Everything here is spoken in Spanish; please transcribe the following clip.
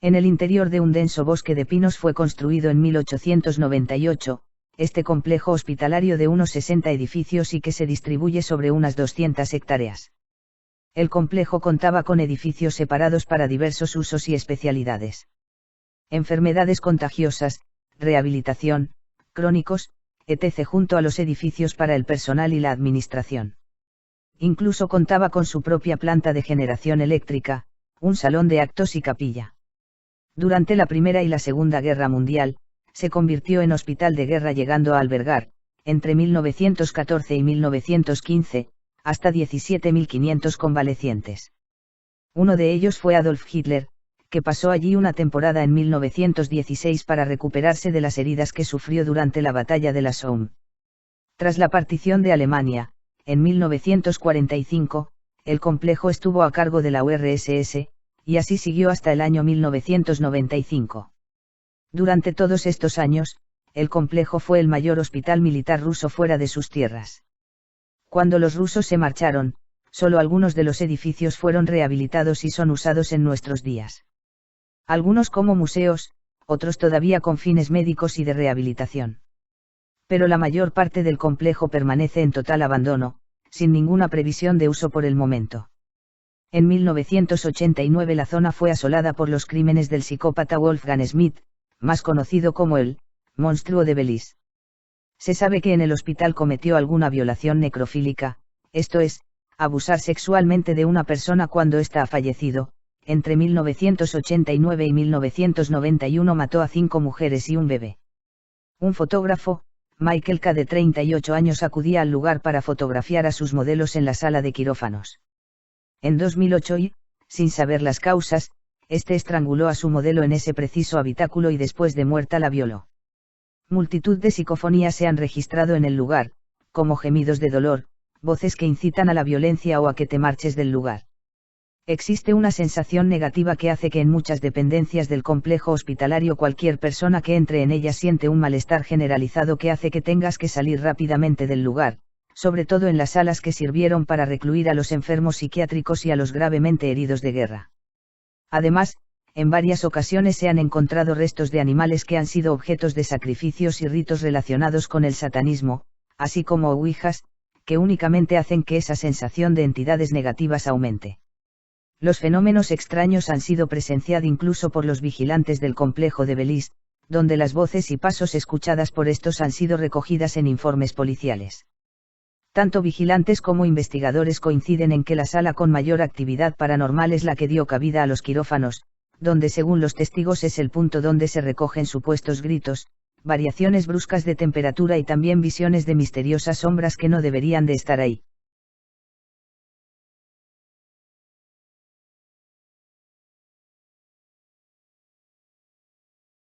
En el interior de un denso bosque de pinos fue construido en 1898, este complejo hospitalario de unos 60 edificios y que se distribuye sobre unas 200 hectáreas. El complejo contaba con edificios separados para diversos usos y especialidades. Enfermedades contagiosas, rehabilitación, crónicos, etc. junto a los edificios para el personal y la administración. Incluso contaba con su propia planta de generación eléctrica, un salón de actos y capilla. Durante la Primera y la Segunda Guerra Mundial, se convirtió en hospital de guerra llegando a albergar, entre 1914 y 1915, hasta 17.500 convalecientes. Uno de ellos fue Adolf Hitler, que pasó allí una temporada en 1916 para recuperarse de las heridas que sufrió durante la batalla de la Somme. Tras la partición de Alemania, en 1945, el complejo estuvo a cargo de la URSS, y así siguió hasta el año 1995. Durante todos estos años, el complejo fue el mayor hospital militar ruso fuera de sus tierras. Cuando los rusos se marcharon, solo algunos de los edificios fueron rehabilitados y son usados en nuestros días. Algunos como museos, otros todavía con fines médicos y de rehabilitación. Pero la mayor parte del complejo permanece en total abandono, sin ninguna previsión de uso por el momento. En 1989 la zona fue asolada por los crímenes del psicópata Wolfgang Schmidt, más conocido como el monstruo de Belice. Se sabe que en el hospital cometió alguna violación necrofílica, esto es, abusar sexualmente de una persona cuando ésta ha fallecido. Entre 1989 y 1991 mató a 5 mujeres y un bebé. Un fotógrafo, Michael K. de 38 años, acudía al lugar para fotografiar a sus modelos en la sala de quirófanos. En 2008 y, sin saber las causas, este estranguló a su modelo en ese preciso habitáculo y después de muerta la violó. Multitud de psicofonías se han registrado en el lugar, como gemidos de dolor, voces que incitan a la violencia o a que te marches del lugar. Existe una sensación negativa que hace que en muchas dependencias del complejo hospitalario cualquier persona que entre en ella siente un malestar generalizado que hace que tengas que salir rápidamente del lugar, sobre todo en las salas que sirvieron para recluir a los enfermos psiquiátricos y a los gravemente heridos de guerra. Además, en varias ocasiones se han encontrado restos de animales que han sido objetos de sacrificios y ritos relacionados con el satanismo, así como ouijas, que únicamente hacen que esa sensación de entidades negativas aumente. Los fenómenos extraños han sido presenciados incluso por los vigilantes del complejo de Belice, donde las voces y pasos escuchadas por estos han sido recogidas en informes policiales. Tanto vigilantes como investigadores coinciden en que la sala con mayor actividad paranormal es la que dio cabida a los quirófanos, donde según los testigos es el punto donde se recogen supuestos gritos, variaciones bruscas de temperatura y también visiones de misteriosas sombras que no deberían de estar ahí.